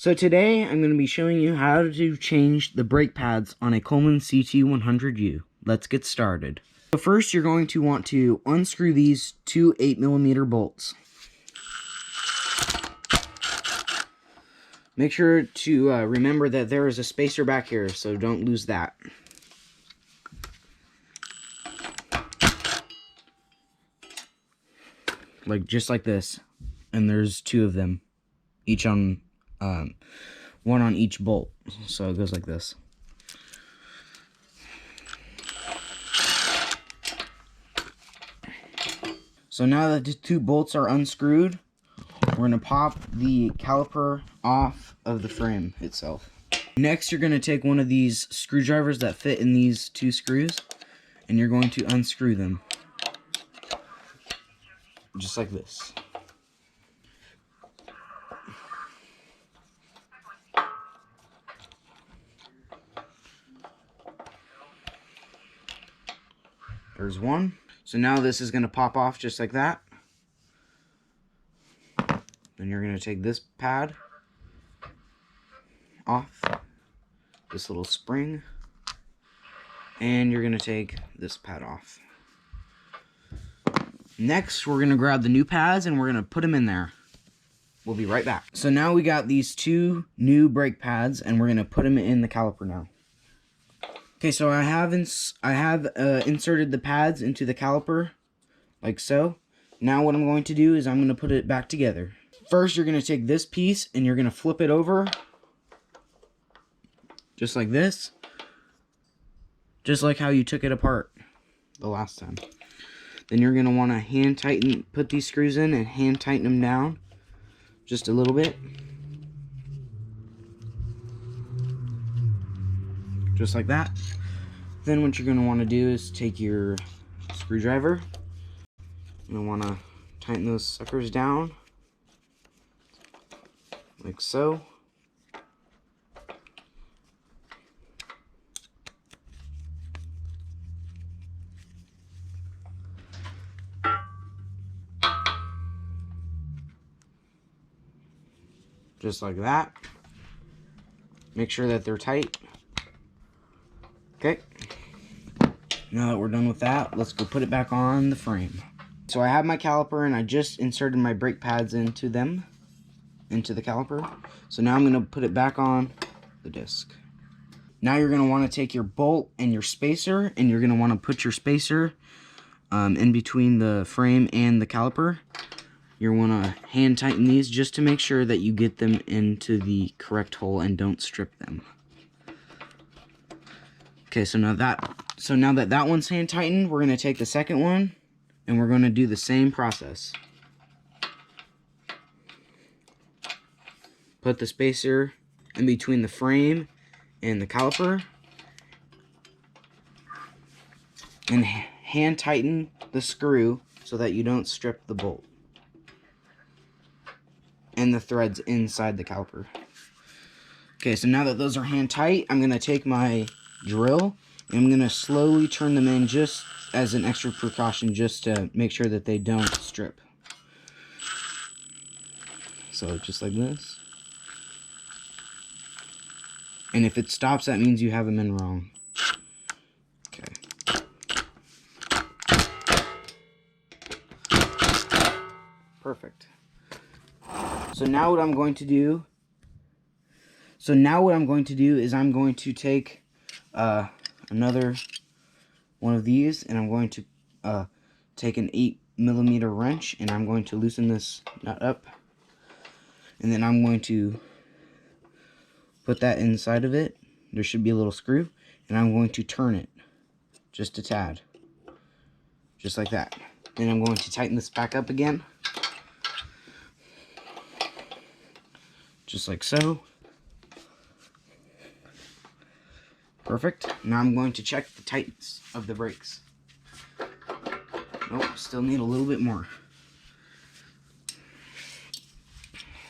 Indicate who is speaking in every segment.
Speaker 1: So today I'm going to be showing you how to change the brake pads on a Coleman CT100U. Let's get started. So first you're going to want to unscrew these two 8mm bolts. Make sure to remember that there is a spacer back here, so don't lose that. Just like this. And there's two of them, each on one on each bolt, so it goes like this. So now that the two bolts are unscrewed, we're going to pop the caliper off of the frame itself. Next, you're going to take one of these screwdrivers that fit in these two screws, and you're going to unscrew them. Just like this. There's one. So now this is going to pop off just like that. Then you're going to take this pad off, this little spring, and you're going to take this pad off. Next, we're going to grab the new pads and we're going to put them in there. We'll be right back. So now we got these two new brake pads and we're going to put them in the caliper now. Okay, so I have inserted the pads into the caliper, like so. Now what I'm going to do is I'm going to put it back together. First, you're going to take this piece and you're going to flip it over, just like this. Just like how you took it apart the last time. Then you're going to want to hand tighten, put these screws in and hand tighten them down just a little bit. Just like that. Then what you're going to want to do is take your screwdriver. You're going to want to tighten those suckers down. Like so. Just like that. Make sure that they're tight. Okay. Now that we're done with that, let's go put it back on the frame. So I have my caliper and I just inserted my brake pads into the caliper. So now I'm going to put it back on the disc. Now you're going to want to take your bolt and your spacer, and you're going to want to put your spacer in between the frame and the caliper. You want to hand tighten these just to make sure that you get them into the correct hole and don't strip them. Okay, so now that one's hand tightened, we're going to take the second one and we're going to do the same process. Put the spacer in between the frame and the caliper and hand tighten the screw so that you don't strip the bolt and the threads inside the caliper. Okay, so now that those are hand tight, I'm going to take my drill and I'm going to slowly turn them in just as an extra precaution, just to make sure that they don't strip. So just like this. And if it stops, that means you have them in wrong. Okay. Perfect. So now what I'm going to do is I'm going to take another one of these and I'm going to take an 8mm wrench and I'm going to loosen this nut up, and then I'm going to put that inside of it. There should be a little screw, and I'm going to turn it just a tad, just like that. Then I'm going to tighten this back up again, just like so. Perfect. Now I'm going to check the tightness of the brakes. Nope, still need a little bit more.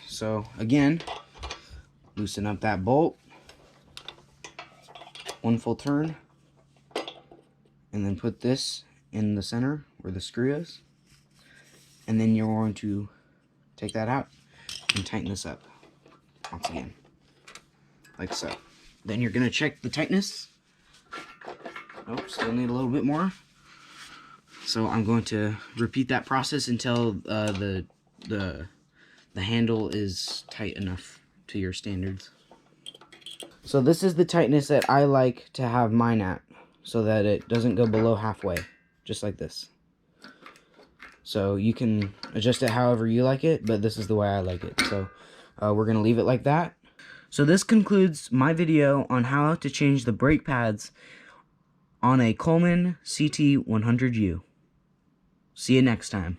Speaker 1: So again, loosen up that bolt, one full turn, and then put this in the center where the screw is, and then you're going to take that out and tighten this up. once again, like so. Then you're gonna check the tightness. Nope, still need a little bit more. So I'm going to repeat that process until the handle is tight enough to your standards. So this is the tightness that I like to have mine at, so that it doesn't go below halfway, just like this. So you can adjust it however you like it, but this is the way I like it. So we're going to leave it like that. So this concludes my video on how to change the brake pads on a Coleman CT100U. See you next time.